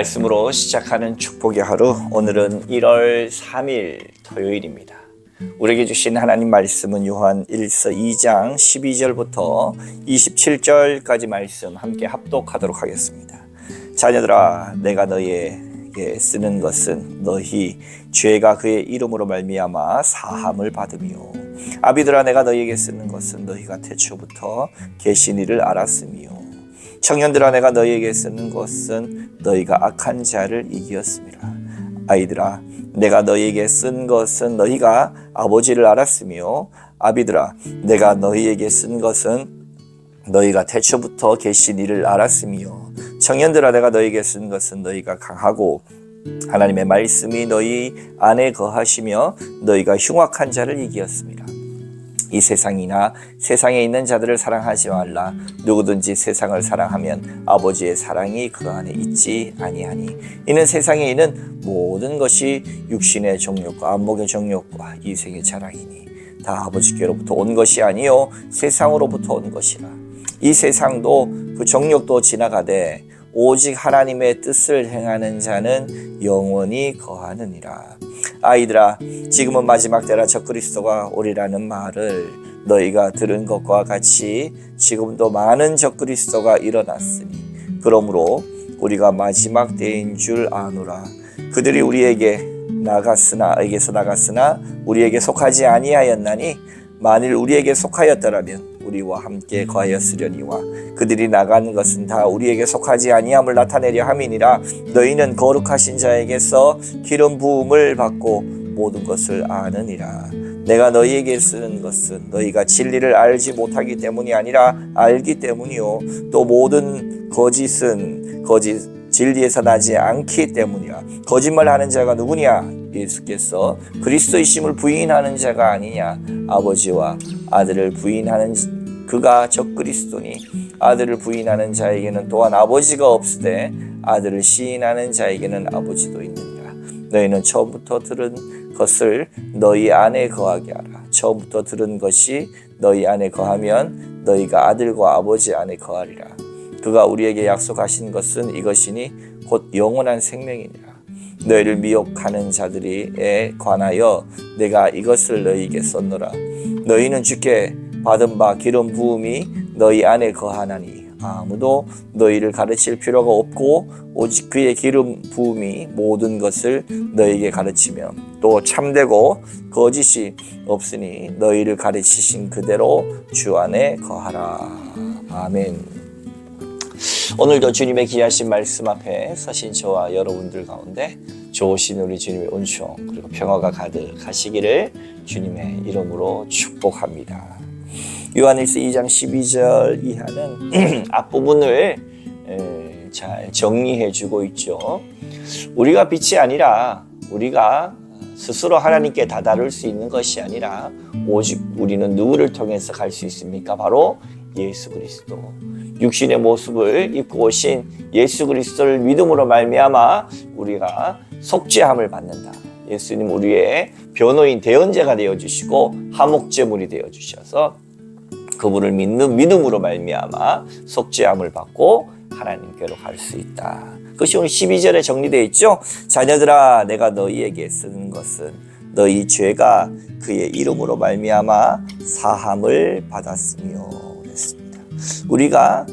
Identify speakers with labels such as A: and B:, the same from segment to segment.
A: 말씀으로 시작하는 축복의 하루, 오늘은 1월 3일 토요일입니다. 우리에게 주신 하나님 말씀은 요한 1서 2장 12절부터 27절까지 말씀 함께 합독하도록 하겠습니다. 자녀들아, 내가 너희에게 쓰는 것은 너희 죄가 그의 이름으로 말미암아 사함을 받으며, 아비들아, 내가 너희에게 쓰는 것은 너희가 태초부터 계신 이를 알았으며, 청년들아, 내가 너희에게 쓰는 것은 너희가 악한 자를 이기었음이라. 아이들아, 내가 너희에게 쓴 것은 너희가 아버지를 알았으며, 아비들아, 내가 너희에게 쓴 것은 너희가 태초부터 계신 이를 알았으며, 청년들아, 내가 너희에게 쓴 것은 너희가 강하고 하나님의 말씀이 너희 안에 거하시며 너희가 흉악한 자를 이기었습니다. 이 세상이나 세상에 있는 자들을 사랑하지 말라. 누구든지 세상을 사랑하면 아버지의 사랑이 그 안에 있지 아니하니. 이는 세상에 있는 모든 것이 육신의 정욕과 안목의 정욕과 이생의 자랑이니 다 아버지께로부터 온 것이 아니요 세상으로부터 온 것이라. 이 세상도 그 정욕도 지나가되 오직 하나님의 뜻을 행하는 자는 영원히 거하느니라. 아이들아, 지금은 마지막 때라 적그리스도가 오리라는 말을 너희가 들은 것과 같이 지금도 많은 적그리스도가 일어났으니, 그러므로 우리가 마지막 때인 줄 아노라. 그들이 우리에게서 나갔으나 우리에게 속하지 아니하였나니, 만일 우리에게 속하였더라면 우리와 함께 거하였으려니와 그들이 나간 것은 다 우리에게 속하지 아니함을 나타내려 함이니라. 너희는 거룩하신 자에게서 기름 부음을 받고 모든 것을 아느니라. 내가 너희에게 쓰는 것은 너희가 진리를 알지 못하기 때문이 아니라 알기 때문이요, 또 모든 거짓은 진리에서 나지 않기 때문이야. 거짓말하는 자가 누구냐? 예수께서 그리스도이심을 부인하는 자가 아니냐. 아버지와 아들을 부인하는 그가 적그리스도니, 아들을 부인하는 자에게는 또한 아버지가 없으되 아들을 시인하는 자에게는 아버지도 있느니라. 너희는 처음부터 들은 것을 너희 안에 거하게 하라. 처음부터 들은 것이 너희 안에 거하면 너희가 아들과 아버지 안에 거하리라. 그가 우리에게 약속하신 것은 이것이니 곧 영원한 생명이니라. 너희를 미혹하는 자들에 관하여 내가 이것을 너희에게 썼노라. 너희는 주께 받은 바 기름 부음이 너희 안에 거하나니 아무도 너희를 가르칠 필요가 없고 오직 그의 기름 부음이 모든 것을 너희에게 가르치며 또 참되고 거짓이 없으니 너희를 가르치신 그대로 주 안에 거하라. 아멘. 오늘도 주님의 귀하신 말씀 앞에 서신 저와 여러분들 가운데 좋으신 우리 주님의 은총 그리고 평화가 가득하시기를 주님의 이름으로 축복합니다. 요한일서 2장 12절 이하는 앞부분을 잘 정리해 주고 있죠. 우리가 빛이 아니라, 우리가 스스로 하나님께 다다를 수 있는 것이 아니라 오직 우리는 누구를 통해서 갈 수 있습니까? 바로 예수 그리스도, 육신의 모습을 입고 오신 예수 그리스도를 믿음으로 말미암아 우리가 속죄함을 받는다. 예수님 우리의 변호인 대언자가 되어주시고 화목제물이 되어주셔서 그분을 믿는 믿음으로 말미암아 속죄함을 받고 하나님께로 갈 수 있다. 그것이 오늘 12절에 정리되어 있죠. 자녀들아, 내가 너희에게 쓰는 것은 너희 죄가 그의 이름으로 말미암아 사함을 받았으며 그랬습니다. 우리가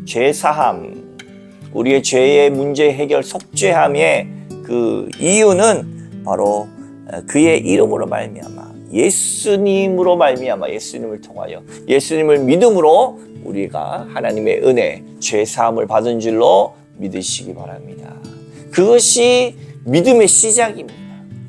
A: 죄 사함, 우리의 죄의 문제 해결 속죄함의 그 이유는 바로 그의 이름으로 말미암아, 예수님으로 말미암아, 예수님을 통하여 예수님을 믿음으로 우리가 하나님의 은혜, 죄 사함을 받은 줄로 믿으시기 바랍니다. 그것이 믿음의 시작입니다.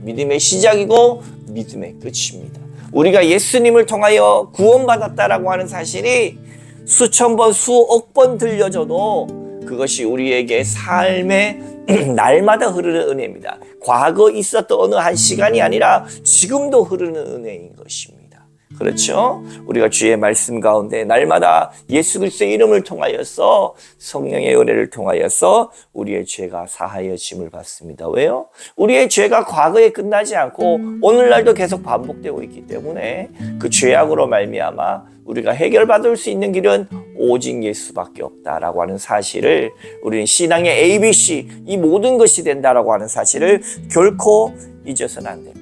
A: 믿음의 시작이고 믿음의 끝입니다. 우리가 예수님을 통하여 구원받았다라고 하는 사실이 수천 번, 수억 번 들려줘도 그것이 우리에게 삶의 날마다 흐르는 은혜입니다. 과거 있었던 어느 한 시간이 아니라 지금도 흐르는 은혜인 것입니다. 그렇죠? 우리가 주의 말씀 가운데 날마다 예수 그리스도의 이름을 통하여서 성령의 은혜를 통하여서 우리의 죄가 사하여짐을 받습니다. 왜요? 우리의 죄가 과거에 끝나지 않고 오늘날도 계속 반복되고 있기 때문에 그 죄악으로 말미암아 우리가 해결받을 수 있는 길은 오직 예수밖에 없다라고 하는 사실을, 우리는 신앙의 ABC, 이 모든 것이 된다라고 하는 사실을 결코 잊어서는 안 됩니다.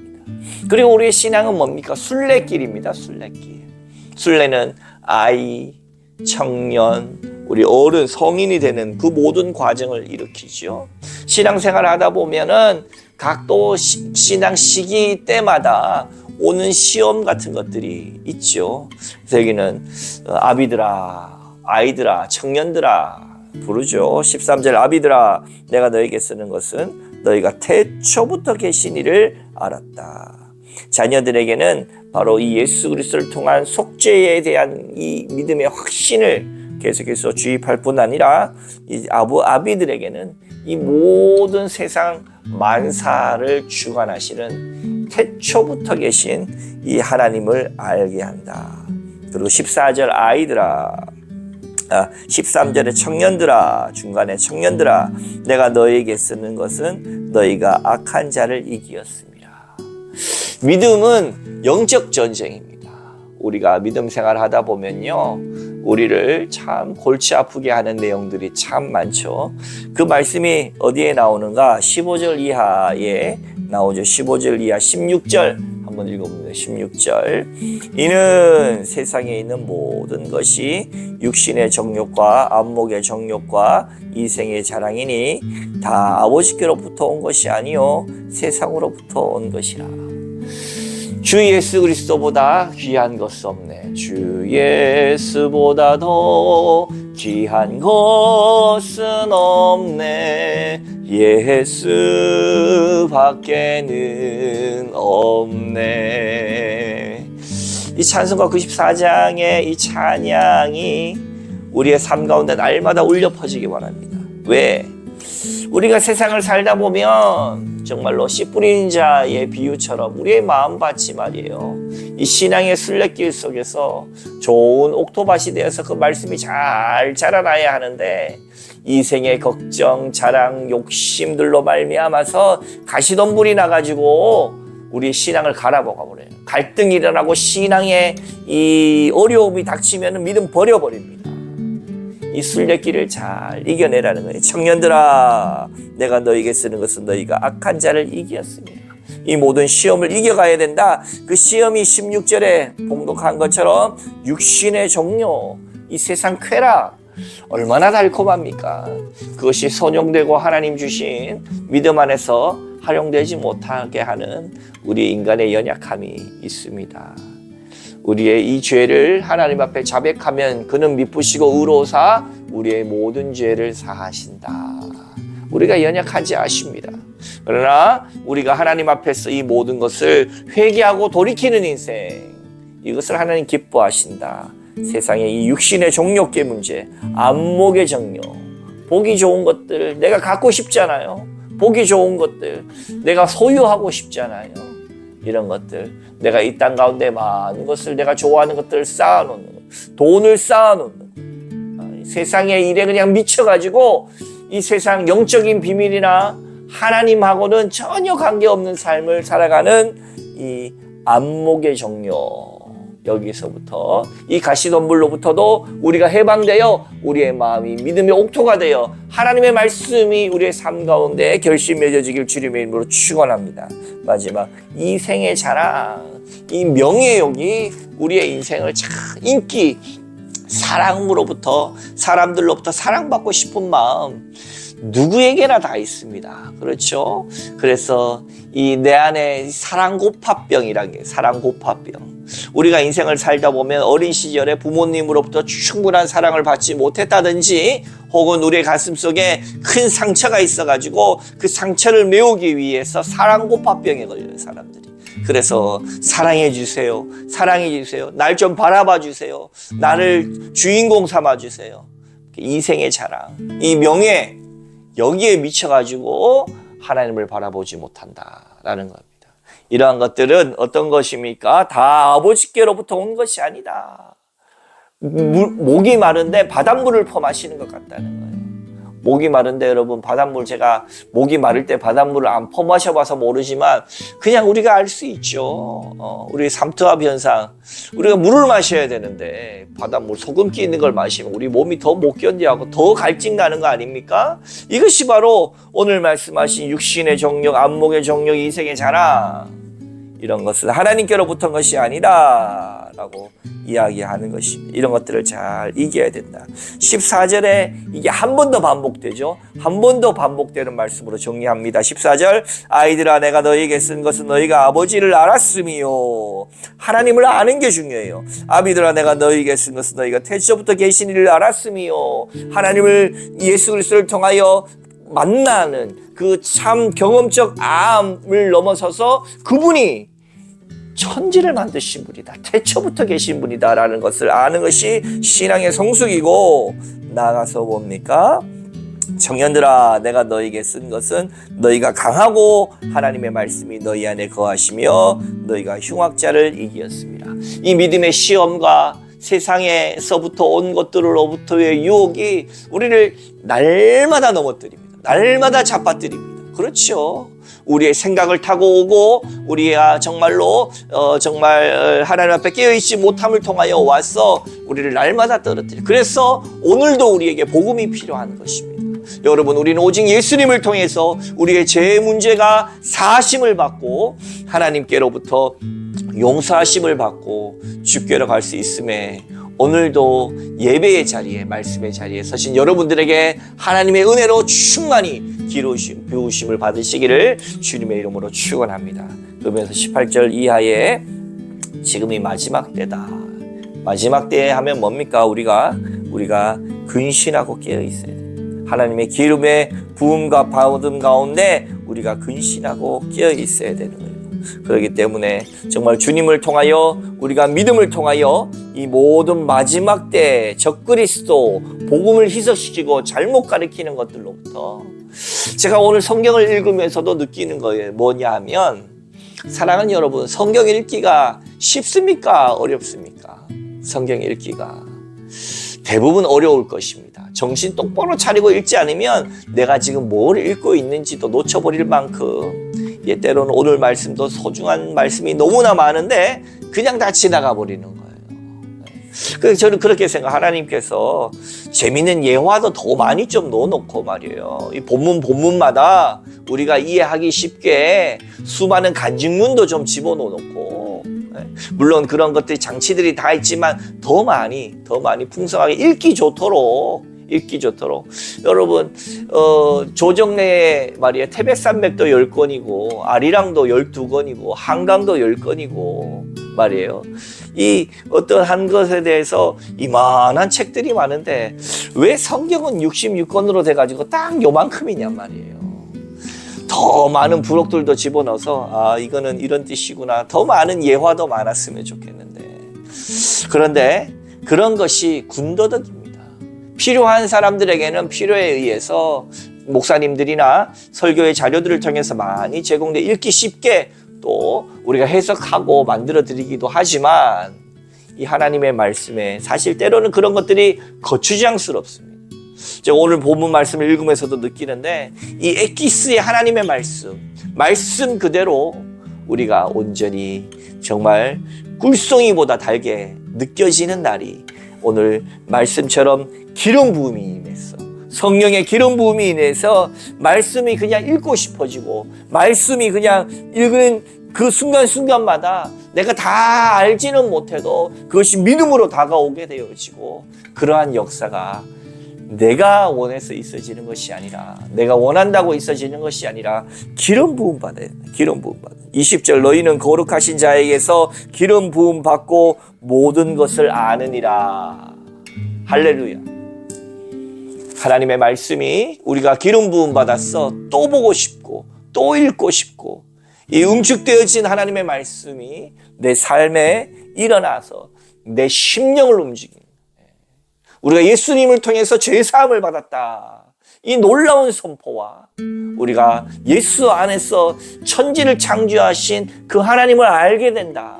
A: 그리고 우리의 신앙은 뭡니까? 순례길입니다. 순례길. 순례는 아이, 청년, 우리 어른, 성인이 되는 그 모든 과정을 일으키죠. 신앙생활을 하다 보면은 각 또 신앙 시기 때마다 오는 시험 같은 것들이 있죠. 그래서 여기는 아비들아, 아이들아, 청년들아 부르죠. 13절 아비들아, 내가 너에게 쓰는 것은 너희가 태초부터 계신 이를 알았다. 자녀들에게는 바로 이 예수 그리스도를 통한 속죄에 대한 이 믿음의 확신을 계속해서 주입할 뿐 아니라 이 아비들에게는 이 모든 세상 만사를 주관하시는 태초부터 계신 이 하나님을 알게 한다. 그리고 14절 아이들아, 13절에 청년들아, 중간에 청년들아, 내가 너에게 쓰는 것은 너희가 악한 자를 이기었습니다. 믿음은 영적 전쟁입니다. 우리가 믿음 생활을 하다 보면요, 우리를 참 골치 아프게 하는 내용들이 참 많죠. 그 말씀이 어디에 나오는가? 15절 이하에 나오죠. 15절 이하 16절 한번 읽어봅니다. 16절 이는 세상에 있는 모든 것이 육신의 정욕과 안목의 정욕과 이생의 자랑이니 다 아버지께로부터 온 것이 아니요 세상으로부터 온 것이라. 주 예수 그리스도보다 귀한 것은 없네. 주 예수보다 더 귀한 것은 없네. 예수밖에는 없네. 이 찬송가 94장의 이 찬양이 우리의 삶 가운데 날마다 울려 퍼지기 바랍니다. 왜? 우리가 세상을 살다 보면 정말로 씨 뿌린 자의 비유처럼 우리의 마음밭이 말이에요, 이 신앙의 순례길 속에서 좋은 옥토밭이 되어서 그 말씀이 잘 자라나야 하는데 이 생의 걱정, 자랑, 욕심들로 말미암아서 가시덤불이 나가지고 우리 신앙을 갈아먹어 버려요. 갈등이 일어나고 신앙에 이 어려움이 닥치면 믿음 버려버립니다. 이 순례길을 잘 이겨내라는 거예요. 청년들아, 내가 너에게 쓰는 것은 너희가 악한 자를 이기었습니다. 이 모든 시험을 이겨가야 된다. 그 시험이 16절에 봉독한 것처럼 육신의 종료, 이 세상 쾌락 얼마나 달콤합니까? 그것이 선용되고 하나님 주신 믿음 안에서 활용되지 못하게 하는 우리 인간의 연약함이 있습니다. 우리의 이 죄를 하나님 앞에 자백하면 그는 미쁘시고 의로우사 우리의 모든 죄를 사하신다. 우리가 연약하지 아십니다. 그러나 우리가 하나님 앞에서 이 모든 것을 회개하고 돌이키는 인생, 이것을 하나님 기뻐하신다. 세상의 이 육신의 정욕의 문제, 안목의 정욕, 보기 좋은 것들 내가 갖고 싶잖아요. 보기 좋은 것들 내가 소유하고 싶잖아요. 이런 것들, 내가 이 땅 가운데 많은 것을, 내가 좋아하는 것들을 쌓아놓는 것, 돈을 쌓아놓는 것, 세상의 일에 그냥 미쳐가지고 이 세상 영적인 비밀이나 하나님하고는 전혀 관계없는 삶을 살아가는 이 안목의 정욕, 여기서부터 이 가시덤불로부터도 우리가 해방되어 우리의 마음이 믿음의 옥토가 되어 하나님의 말씀이 우리의 삶 가운데 결심 맺어지길 주님의 이름으로 축원합니다. 마지막 이 생의 자랑, 이 명예욕이 우리의 인생을 참 인기, 사랑으로부터, 사람들로부터 사랑받고 싶은 마음 누구에게나 다 있습니다. 그렇죠? 그래서 이 내 안에 사랑고파병이라는 게, 사랑고파병. 우리가 인생을 살다 보면 어린 시절에 부모님으로부터 충분한 사랑을 받지 못했다든지 혹은 우리의 가슴 속에 큰 상처가 있어가지고 그 상처를 메우기 위해서 사랑고파병에 걸려요, 사람들이. 그래서 사랑해 주세요, 사랑해 주세요, 날 좀 바라봐 주세요, 나를 주인공 삼아 주세요. 인생의 자랑, 이 명예, 여기에 미쳐가지고 하나님을 바라보지 못한다라는 겁니다. 이러한 것들은 어떤 것입니까? 다 아버지께로부터 온 것이 아니다. 목이 마른데 바닷물을 퍼마시는 것 같다는 거예요. 목이 마른데 여러분, 바닷물, 제가 목이 마를 때 바닷물을 안 퍼마셔봐서 모르지만 그냥 우리가 알 수 있죠. 우리 삼투압 현상, 우리가 물을 마셔야 되는데 바닷물, 소금기 있는 걸 마시면 우리 몸이 더 못 견디하고 더 갈증 나는 거 아닙니까? 이것이 바로 오늘 말씀하신 육신의 정욕, 안목의 정욕, 이생의 자랑, 이런 것은 하나님께로부터 것이 아니다 라고 이야기하는 것입니다. 이런 것들을 잘 이겨야 된다. 14절에 이게 한 번 더 반복되죠. 한 번 더 반복되는 말씀으로 정리합니다. 14절, 아이들아 내가 너희에게 쓴 것은 너희가 아버지를 알았음이요. 하나님을 아는 게 중요해요. 아비들아 내가 너희에게 쓴 것은 너희가 태초부터 계신 이를 알았음이요. 하나님을, 예수 그리스도를 통하여 만나는 그 참 경험적 암을 넘어서서 그분이 천지를 만드신 분이다, 태초부터 계신 분이다 라는 것을 아는 것이 신앙의 성숙이고, 나아가서 뭡니까? 청년들아 내가 너희에게 쓴 것은 너희가 강하고 하나님의 말씀이 너희 안에 거하시며 너희가 흉악자를 이기었습니다. 이 믿음의 시험과 세상에서부터 온 것들로부터의 유혹이 우리를 날마다 넘어뜨립니다. 날마다 잡아뜨립니다. 그렇죠. 우리의 생각을 타고 오고 우리가 정말로 정말 하나님 앞에 깨어있지 못함을 통하여 와서 우리를 날마다 떨어뜨려. 그래서 오늘도 우리에게 복음이 필요한 것입니다. 여러분, 우리는 오직 예수님을 통해서 우리의 죄 문제가 사하심을 받고 하나님께로부터 용서하심을 받고 주께로 갈 수 있음에, 오늘도 예배의 자리에, 말씀의 자리에 서신 여러분들에게 하나님의 은혜로 충만히 기도심을 받으시기를 주님의 이름으로 축원합니다. 그러면서 18절 이하에 지금이 마지막 때다. 마지막 때 하면 뭡니까? 우리가 근신하고 깨어 있어야 돼요. 하나님의 기름의 부음과 받음 가운데 우리가 근신하고 깨어 있어야 되는 거예요. 그렇기 때문에 정말 주님을 통하여, 우리가 믿음을 통하여 이 모든 마지막 때 적그리스도, 복음을 희석시키고 잘못 가르치는 것들로부터, 제가 오늘 성경을 읽으면서도 느끼는 거예요. 뭐냐 하면, 사랑하는 여러분, 성경 읽기가 쉽습니까? 어렵습니까? 성경 읽기가 대부분 어려울 것입니다. 정신 똑바로 차리고 읽지 않으면 내가 지금 뭘 읽고 있는지도 놓쳐버릴 만큼, 때로는 오늘 말씀도 소중한 말씀이 너무나 많은데 그냥 다 지나가 버리는 거예요. 그래서 저는 그렇게 생각, 하나님께서 재밌는 예화도 더 많이 좀 넣어놓고 말이에요. 이 본문마다 우리가 이해하기 쉽게 수많은 간증문도 좀 집어넣어놓고, 물론 그런 것들이 장치들이 다 있지만 더 많이 풍성하게 읽기 좋도록 여러분, 조정래의 말이에요. 태백산맥도 10권이고 아리랑도 12권이고 한강도 10권이고 말이에요. 이 어떤 한 것에 대해서 이만한 책들이 많은데 왜 성경은 66권으로 돼가지고 딱 요만큼이냔 말이에요. 더 많은 부록들도 집어넣어서 이거는 이런 뜻이구나, 더 많은 예화도 많았으면 좋겠는데, 그런데 그런 것이 군더더기입니다. 필요한 사람들에게는 필요에 의해서 목사님들이나 설교의 자료들을 통해서 많이 제공돼 읽기 쉽게 또 우리가 해석하고 만들어 드리기도 하지만, 이 하나님의 말씀에 사실 때로는 그런 것들이 거추장스럽습니다. 제가 오늘 본문 말씀을 읽으면서도 느끼는데, 이 엑기스의 하나님의 말씀 그대로 우리가 온전히 정말 꿀송이보다 달게 느껴지는 날이 오늘 말씀처럼 기름 부음이 임했어. 성령의 기름 부음이 인해서 말씀이 그냥 읽고 싶어지고, 말씀이 그냥 읽는 그 순간순간마다 내가 다 알지는 못해도 그것이 믿음으로 다가오게 되어지고, 그러한 역사가 내가 원해서 있어지는 것이 아니라, 내가 원한다고 있어지는 것이 아니라 기름 부음 받아야 돼. 기름 부음 받아. 20절, 너희는 거룩하신 자에게서 기름 부음 받고 모든 것을 아느니라. 할렐루야. 하나님의 말씀이 우리가 기름 부음 받았어. 또 보고 싶고 또 읽고 싶고, 이 응축되어진 하나님의 말씀이 내 삶에 일어나서 내 심령을 움직이는, 우리가 예수님을 통해서 죄사함을 받았다. 이 놀라운 선포와 우리가 예수 안에서 천지를 창조하신 그 하나님을 알게 된다.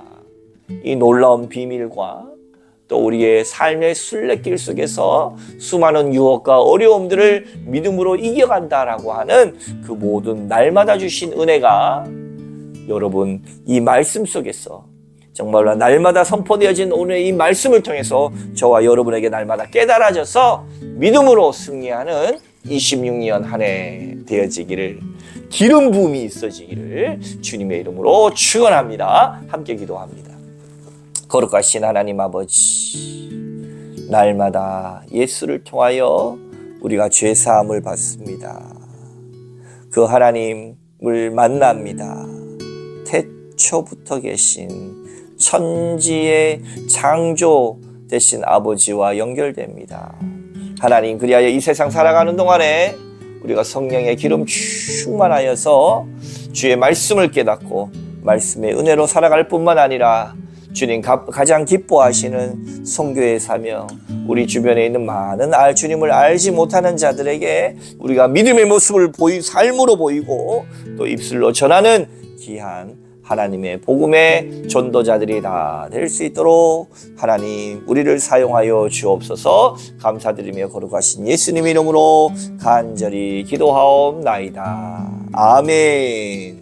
A: 이 놀라운 비밀과 또 우리의 삶의 순례길 속에서 수많은 유혹과 어려움들을 믿음으로 이겨간다라고 하는 그 모든 날마다 주신 은혜가 여러분 이 말씀 속에서 정말로 날마다 선포되어진 오늘 이 말씀을 통해서 저와 여러분에게 날마다 깨달아져서 믿음으로 승리하는 26년 한 해 되어지기를, 기름 부음이 있어지기를 주님의 이름으로 축원합니다. 함께 기도합니다. 거룩하신 하나님 아버지, 날마다 예수를 통하여 우리가 죄 사함을 받습니다. 그 하나님을 만납니다. 태초부터 계신 천지의 창조 되신 아버지와 연결됩니다. 하나님, 그리하여 이 세상 살아가는 동안에 우리가 성령의 기름 충만하여서 주의 말씀을 깨닫고 말씀의 은혜로 살아갈 뿐만 아니라 주님 가장 기뻐하시는 선교의 사명, 우리 주변에 있는 많은 주님을 알지 못하는 자들에게 우리가 믿음의 모습을 삶으로 보이고 또 입술로 전하는 귀한 하나님의 복음의 전도자들이 다 될 수 있도록 하나님 우리를 사용하여 주옵소서. 감사드리며 거룩하신 예수님 이름으로 간절히 기도하옵나이다. 아멘.